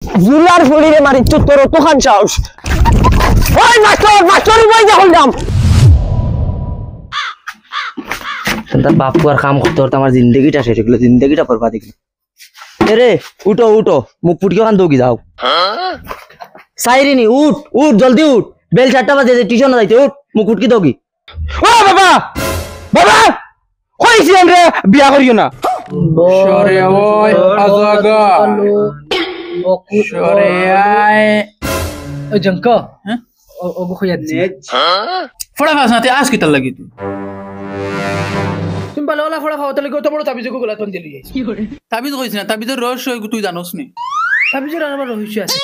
জুলার ফুলিরে মারি তোর তো খান সাহস ওই মাস্টার বই যা হলাম তার বাপু আর কাম করতে করতে আমার জিন্দগিটা শেষ হয়ে গেল, জিন্দগিটা বরবাদ হয়ে গেল। এরে উঠো উঠো, মুখ ফুটকে ওখান দৌড়ি যাও। সাইরিনি উঠ উঠ, জলদি উঠ, বেল 4টা বাজে, টিউশন যাইতে উঠ, মুখ ফুটকি দৌড়ি। ও বাবা বাবা কইছি রে বিয়া করিও না। সরে ওই আজাগা সরে আয় ওই জঙ্ক হ্যাঁ ও খুঁজা দিছে ফড়া ফাস না তে আজ কি তার লাগি তুই তুমি ভালো ফড়া খাওয়া তাহলে কত বড় তাবিজ গোলা তোন দিলি কি করে তাবিজ কইছ না, তাবিজের রহস্য তুই জানোস নি? তাবিজের আমার রহস্য আছে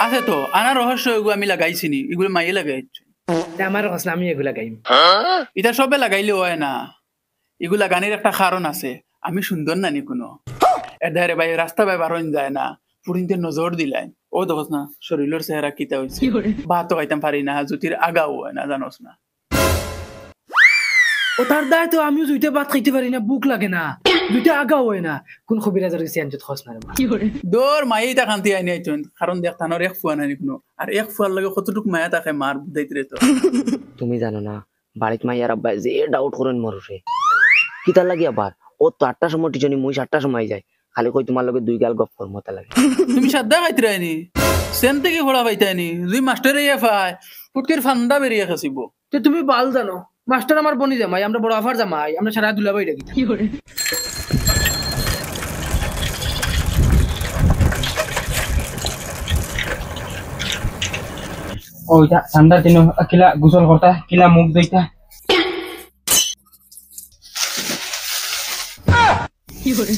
আছে তো, আনা রহস্য এগুলো আমি লাগাইছি নি, এগুলো মাইয়ে লাগাইছে। আমার কাছে আমি এগুলা গাইম এটা সবে লাগাইলে হয় না, এগুলা গানের একটা কারণ আছে। আমি সুন্দর না নি কোনো এধারে ভাই রাস্তা ভাই বারণ যায় না, পুরিনতে নজর দিলাই ও দেখোস না শরীরের চেহারা কিতা হইছে, ভাতও খাইতাম পারি না, জুতির আগাও হয় না, জানোস না? ও তার দায় তো আমিও দুইটা ভাত খাইতে পারি না, বুক লাগে না, দুইটা আগাও হয় না, কোন খবিরাজার কাছে আনজত খস না কি করে দৌড় মাইয়ে তা কান্তি আইনি আইছেন, কারণ দেখ তানোর এক ফুয়া নানি কোনো, আর এক ফুয়ার লাগে কতটুক মায়া তাকে মার বুঝাইতে রে। তো তুমি জানো না বাড়িতে মাইয়ার আব্বা যে ডাউট করেন মরুষে কি তার লাগে আবার, ও তো 8টার সময় টিউশনি, মুই 7টার সময় যাই, খালি কই তোমার লগে দুই গাল গপ করমতা লাগে। তুমি সাদা খাইতে রাইনি সেন থেকে ঘোড়া পাইতাইনি, যদি মাস্টারে ইয়ে পায় ফুটকির ফান্দা বেরিয়ে খাসিব। তো তুমি বাল জানো মাস্টার আমার বনি জামাই, আমরা বড় আফার জামাই, আমরা সারা দুলাভাই ডাকি কি করে ওইটা ঠান্ডার দিন কিলা গোসল করতা, কিলা মুখ ধুইতা। কি করে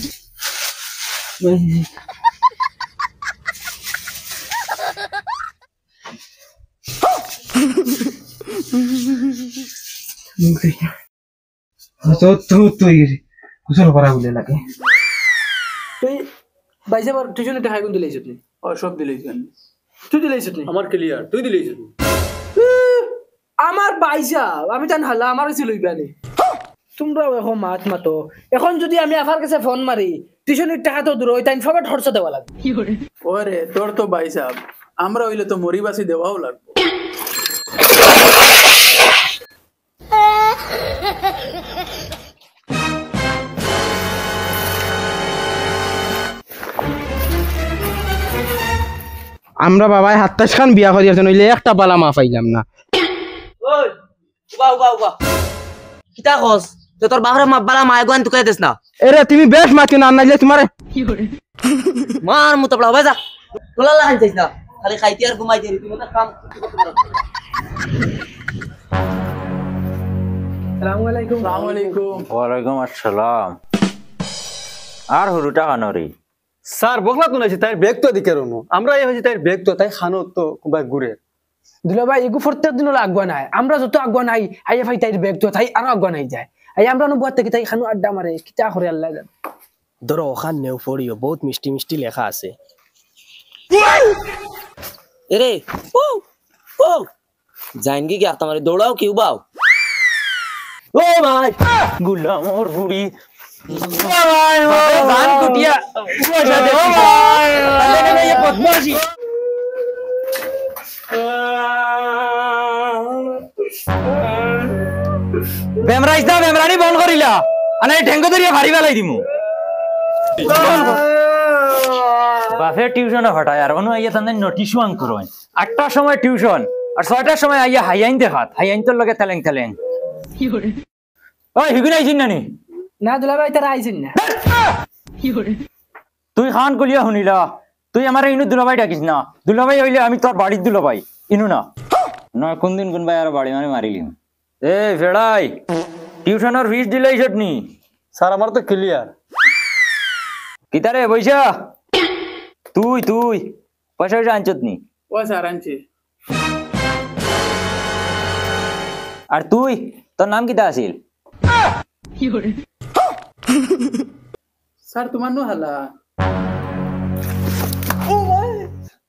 মুখ ধুইতা তুই গোসল করা বলে লাগে। তুই বাইসে বার টিউশনে টাকা কোন দিলাইছ তুই ও সব দিলেছেন, তুই দিলাইছ তুই আমার ক্লিয়ার, তুই দিলিস আমার বাইসা আমি জান হালা আমার কাছে লইবা নি তোমরা এখন মাত মাতো। এখন যদি আমি আফার কাছে ফোন মারি টিউশনের টাকা তো দূর ওই টাইম সবার খরচা দেওয়া লাগবে কি করে ওরে তোর তো ভাই সাহেব, আমরা হইলে তো মরিবাসি দেওয়াও লাগবে। আমরা বাবাই 27 খান বিয়া করিয়াছে, নইলে একটা বালা মা পাইলাম না। ওই উবা উবা উবা কিতা কস, তো তোর বাপরে বালা মায় গোয়ান তুকাই দেস না। এরে তুমি বেশ মাতি না, নাইলে তোমার কি করে মার মতো পড়া ভাই যা, তোলা লাগাই যাইস না, খালি খাইতে আর ঘুমাইতে রে, তুমি তো কাম আসসালামু আলাইকুম আসসালামু আলাইকুম। ওয়ালাইকুম আসসালাম। আর হুরুটা কানরি স্যার বকলা তো নাইছে তাই ব্যাগ তো দিকে রনো আমরা এই হইছে তাই ব্যাগ তো তাই খানো তো কুবাই ঘুরে দুলা ভাই এগু প্রত্যেক দিন আগুয়া নাই, আমরা যত আগুয়া নাই আইয়া ভাই তাই ব্যাগ তো তাই আরো আগুয়া নাই যায়, আই আমরা নো বুয়াতে কি তাই খানো আড্ডা মারে কিতা করে আল্লাহ জানে। ধরো ওখান নেও পড়িও, বহুত মিষ্টি মিষ্টি লেখা আছে। এরে ও ও জাইনগি কি তোমারে দৌড়াও কি উবাও। ও ভাই গুলাম ওর বুড়ি গান কুটিয়া পয়সা দে ও ভাই আলে না ये বদমাশি বেমরাইছ না, বেমরানি বন্ধ করিলা, আনে ঠেঙ্গ ধরিয়া ভারি বেলাই দিমু। বাফে টিউশনে হটায় আর অনু আইয়া তান্দের নোটিশও আং করোয়। 8টার সময় টিউশন আর 6টার সময় আইয়া হাইয়াইন দেখাত, হাইয়াইন তোর লগে তেলেং তেলেং। কি করে ওই হিগুন আইছিন নানি? না দুলা ভাই তারা আইছেন না কি করে তুই খান কলিয়া শুনিলা, তুই আমার ইনু দুলাভাই ডাকিস না, দুলাভাই হইলে আমি তোর বাড়ির দুলাভাই, ইনু না নয় কোনদিন কোন ভাই আর বাড়ি মানে মারিলিম। এ ফেড়াই টিউশনের ফিস দিলেই নি? স্যার আমার তো ক্লিয়ার। কিতারে বইসা তুই তুই পয়সা পয়সা আনছত নি? ও স্যার আনছি। আর তুই তোর নাম কিতা আছিল? কি করে স্যার তোমার নো হালা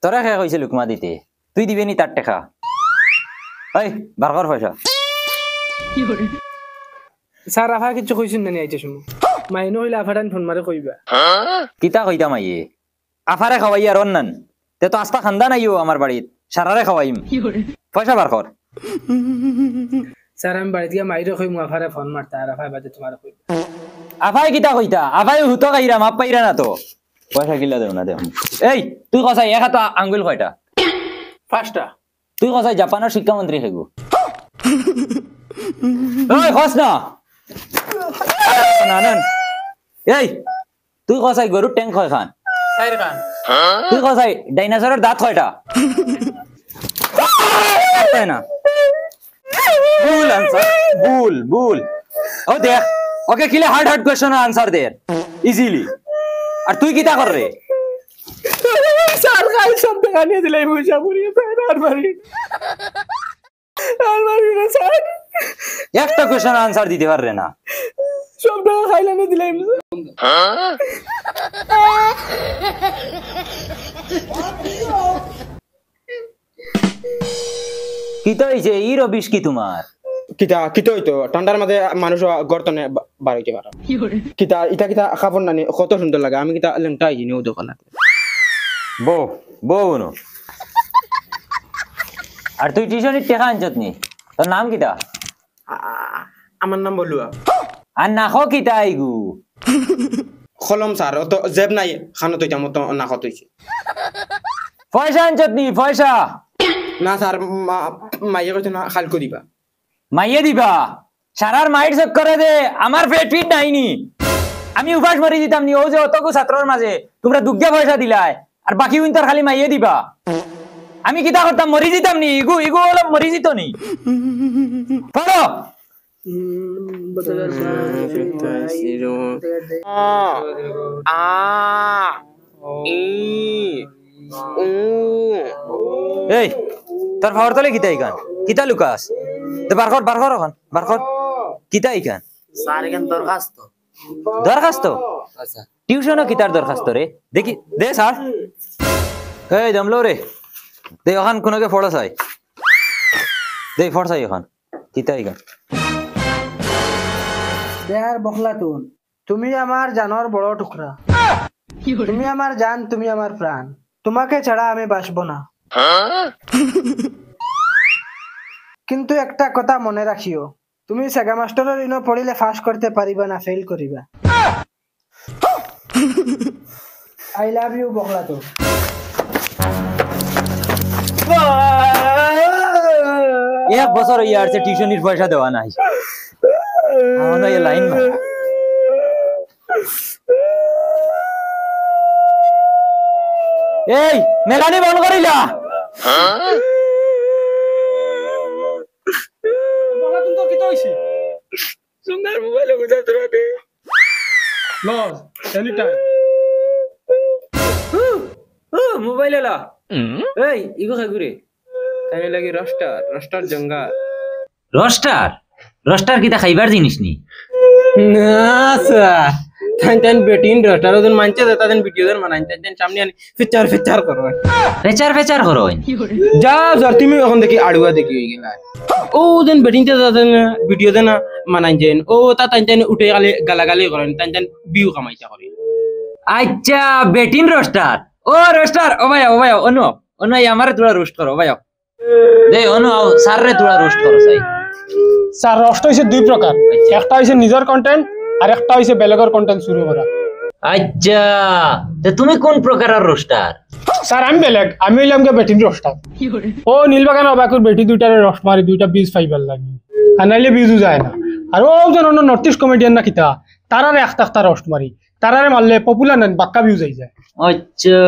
তোরা খেয়ে কইছে লুকমা দিতে, তুই দিবি নি তার টেকা? এই বারকার পয়সা কি করে স্যার আফা কিছু কইছেন না নি আইতে সময় মাইনো হইলে আফাটান ফোন মারে কইবা কিতা কইতাম আইয়ে আফারে খাওয়াই আর অন্যান তে তো আস্তা খান্দা নাইও আমার বাড়িত সারারে খাওয়াইম পয়সা বার কর স্যার আমি বাড়িতে গিয়ে মাইরে কই আফারে ফোন মারতা আর আফাই বাদে তোমার কই আফাই কিতা কইতা আফাই হুতো গাইরা মাপ পাইরা না তো পয়সা কিলা দেও না দেও এই তুই কসাই এক হাত আঙ্গুল কয়টা 5টা তুই কসাই জাপানের শিক্ষামন্ত্রী হেগু ওই খস না না না এই তুই কসাই গরুর ট্যাঙ্ক কয় খান 4 খান তুই কসাই ডাইনোসরের দাঁত কয়টা তাই না ভুল আনসার ভুল ভুল ও দেখ ওকে কিলে হার্ড হার্ড কোশ্চেন আনসার দে ইজিলি আর তুই কিতা কর রে স্যার কাল সব টাকা নিয়ে দিলাই পয়সা পুরিয়ে স্যার আর মারি না স্যার একটা কোশ্চেন আনসার দিতে পাররে না সব টাকা খাইলানে দিলাই কিতা হইছে ই রবিশ কি তোমার কিতা কিতা হইতো ঠান্ডার মাঝে মানুষ গর্তনে বার হইতে পারে কিতা ইটা কিতা খাবার নানি কত সুন্দর লাগে আমি কিতা লেংটা আইনি ও দোকানে বো বো নো আর তুই টিউশনের টাকা আনছত নি তোর নাম কিতা আমার নাম বলুয়া আর নাখো কিতা আইগু খলম স্যার অত জেব নাই খানো তৈতাম মতো না কত হইছে পয়সা আনছত নি পয়সা না স্যার মাইয়ে কইতো না খালকো দিবা মাইয়ে দিবা সারার মাইট চেক করে দে আমার পেট ফিট নাইনি আমি উপাস মরি দিতাম নি ও যে অতকু ছাত্রর মাঝে তোমরা দুগ্গা পয়সা দিলাই আর বাকি উইন্টার খালি মাইয়ে দিবা আমি কিতা করতাম মরি দিতাম নি ইগু ইগু হলো মরি দিত নি পড়ো এই তোর ভাবর তলে কিতা ইকান কিতা লুকাস তো বার কর এখন বার কর কিতা ইকান স্যার এখান দরখাস্ত দরখাস্ত টিউশনও কিতার দরখাস্ত রে দেখি দে স্যার এই দমলো রে দে ওখান কোনকে ফড়া চাই দে ফড় চাই ওখান কিতা ইকান দেয়ার বখলা তুমি আমার জানোর বড় টুকরা তুমি আমার জান তুমি আমার প্রাণ তোমাকে ছাড়া আমি বাঁচব না কিন্তু একটা কথা মনে রাখিও তুমি সেগা মাস্টারের ইনো পড়িলে ফাঁস করতে পারিবা না ফেল করিবা আই লাভ ইউ বখলা এক বছর ইয়ার সে টিউশনির পয়সা দেওয়া নাই আমরা এই লাইন মা এই মেলানি বন্ধ করিলা সুন্দর মোবাইল গুজা তোরা দে লস এনি টাইম মোবাইল এলা এই ইগো খাগুরে তাই লাগি রস্টার জঙ্গা রস্টার কিতা খাইবার জিনিস নি না স্যার তাই বেটিন রস্টার ওজন মানছে তাদের ভিডিও দেন মানাই তাই সামনে আনি ফিচার করো ফেচার করো যা স্যার তুমি এখন দেখি আড়ুয়া দেখি হয়ে গেলা ও দেন বেটিন তাদের ভিডিও দেন মানাই যেন ও তা তাই উঠে গালে গালাগালি করেন তাই বিউ কামাইছা করে আচ্ছা বেটিন রস্টার ও রস্টার ও ভাই অনু আমারে তোরা রোস্ট করো ভাই দে অনু স্যার রে তোরা রোস্ট করো চাই স্যার রস্ট হইছে দুই প্রকার একটা হইছে নিজের কন্টেন্ট আর একটা হইছে বেলেগর কন্টেন্ট শুরু করা আচ্ছা তে তুমি কোন প্রকারের রোস্টার স্যার আমি বেলেগ আমি হইলাম গে বেটিন রস্টার ও নীলবাগান অবাকুর বেটি দুইটারে রস্ট মারি দুইটা বীজ ফাইবার লাগে আর নাইলে বীজও যায় না আর ও যেন নর্থ ইস্ট কমেডিয়ান না কিতা তারারে একটা রস্ট মারি তারারে মারলে পপুলার নেন বাক্কা ভিউজ আই যায় আচ্ছা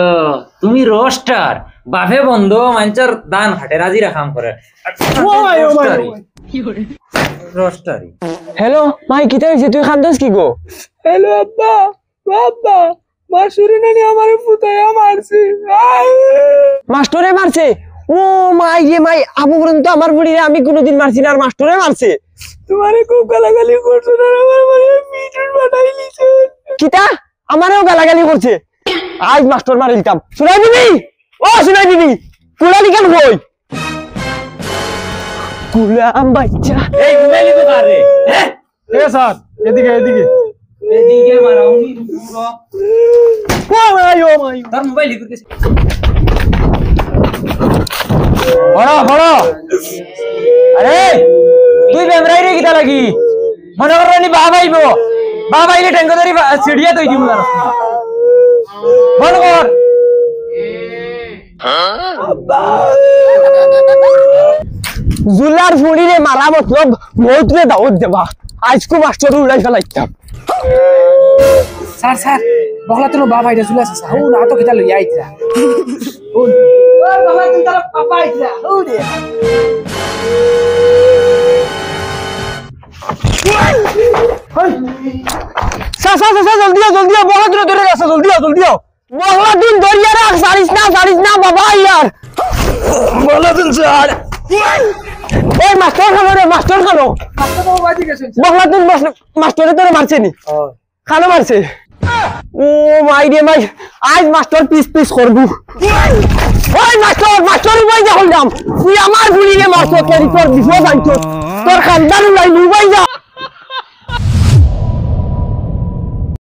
তুমি রোস্টার বাফে বন্ধ মাঞ্চার দান হাটে রাজিরা কাম করে রোস্টারি হ্যালো ভাই কিতা হইছে তুই খান্দস কি গো হ্যালো আব্বা বাবা মাসুরি নানি আমারে ফুটাইয়া মারছে মাস্টরে মারছে ও মাই রে মাই আবু পর্যন্ত আমার বুড়িরে আমি কোনোদিন মারছি না আর মাস্টরে মারছে তোমারে খুব গালাগালি করছো না আমার মানে ভিডিও বানাই লিছে কিতা আমারও গালাগালি করছে আজ মাস্টার মারি দিতাম শুনাই দিবি কুলালি কেন কই কুলাম বাচ্চা এই মোবাইল তো কারে এ স্যার এদিকে এদিকে মারাউনি তোর মোবাইল লিখে গেছে বড় আরে তুই বেমরাই রে কিটা লাগি মনে করনি বাবা আইলে ট্যাঙ্ক ধরি সিডিয়া তুই দিমু না বল কর জুলার ফুড়িরে মারা মতলব বহুতরে দাওয়াত দেবা আজকু মাস্টার উড়াই ফেলাইতাম স্যার বগলা তোর বাবা আইরা চলে আসে স্যার ও না তো কিতা লই আইতরা ও বাবা তুই তার পাপা আইতরা ও রে জলদি বগলা দিন ধরে গেছে জলদি বগলা দিন ধরিয়া রাখ সারিস না বাবা ইয়ার বগলা দিন স্যার এই মাস্টার খানো মাস্টার বাবা বাজি গেছে বগলা দিন মাস্টারে তোরে মারছে নি খানো মারছে ও মাই আজ মাস্টার পিস করবো ওই মাস্টার উবাই যা হলাম তুই আমার ভুলিয়ে মাস্টার তোর বিপদ আনছো তোর খানদার উলাই উবাই যা